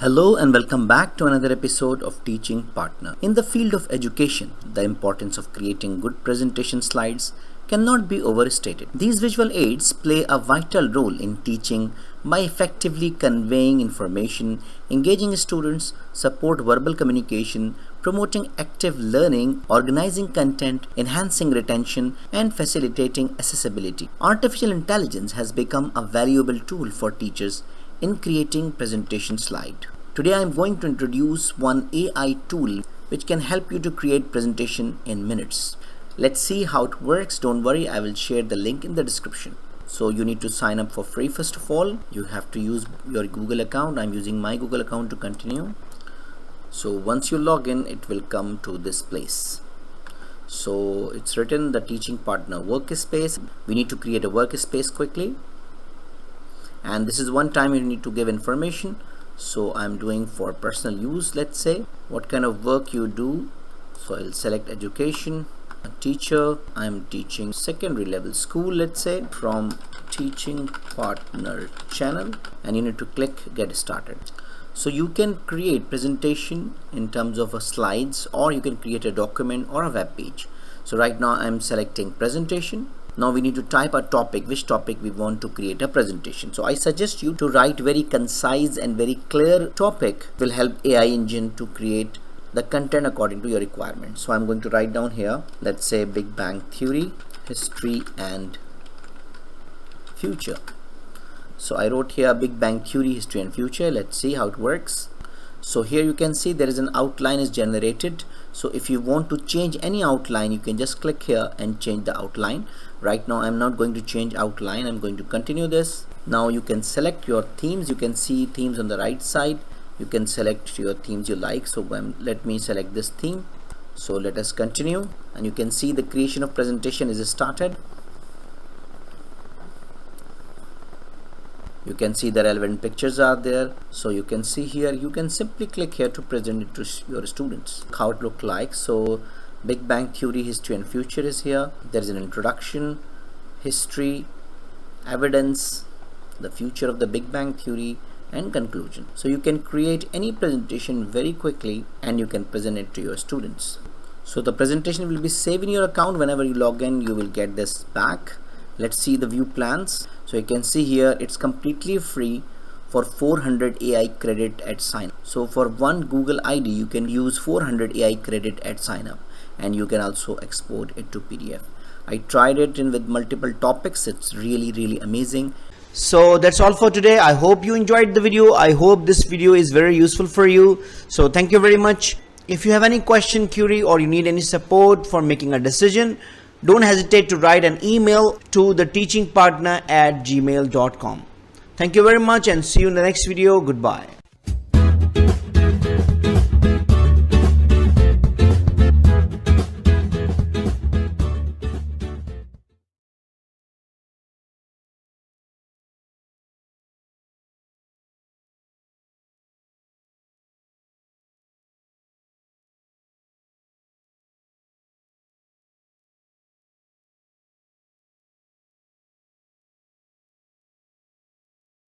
Hello and welcome back to another episode of Teaching Partner. In the field of education, the importance of creating good presentation slides cannot be overstated. These visual aids play a vital role in teaching by effectively conveying information, engaging students, support verbal communication, promoting active learning, organizing content, enhancing retention, and facilitating accessibility. Artificial intelligence has become a valuable tool for teachers in creating presentation slide. Today I am going to introduce one AI tool which can help you to create presentation in minutes. Let's see how it works. Don't worry, I will share the link in the description. So you need to sign up for free. First of all, you have to use your Google account. I'm using my Google account to continue. So once you log in, it will come to this place. So it's written the Teaching Partner workspace. We need to create a workspace quickly. And this is one time you need to give information. So I'm doing for personal use. Let's say what kind of work you do. So I'll select education, a teacher. I'm teaching secondary level school, let's say, from Teaching Partner channel, and you need to click get started. So you can create presentation in terms of a slides, or you can create a document or a web page. So right now I'm selecting presentation. Now we need to type a topic, which topic we want to create a presentation. So I suggest you to write very concise and very clear topic. Will help AI engine to create the content according to your requirements. So I'm going to write down here, let's say Big Bang Theory, History and Future. So I wrote here Big Bang Theory, History and Future. Let's see how it works. So here you can see there is an outline is generated. So if you want to change any outline, you can just click here and change the outline. Right now I'm not going to change outline. I'm going to continue this. Now you can select your themes. You can see themes on the right side. You can select your themes you like. So let me select this theme. So let us continue, and you can see the creation of presentation is started. You can see the relevant pictures are there. So you can see here, you can simply click here to present it to your students. How it look like. So Big Bang Theory, History and Future is here. There is an introduction, history, evidence, the future of the Big Bang Theory, and conclusion. So you can create any presentation very quickly and you can present it to your students. So the presentation will be saved in your account. Whenever you log in, you will get this back. Let's see the view plans. So you can see here it's completely free for 400 AI credit at sign up. So for one Google ID you can use 400 AI credit at sign up, and you can also export it to PDF. I tried it in with multiple topics. It's really amazing. So that's all for today. I hope you enjoyed the video. I hope this video is very useful for you. So thank you very much. If you have any question, query, or you need any support for making a decision, don't hesitate to write an email to theteachingpartner@gmail.com. Thank you very much and see you in the next video. Goodbye.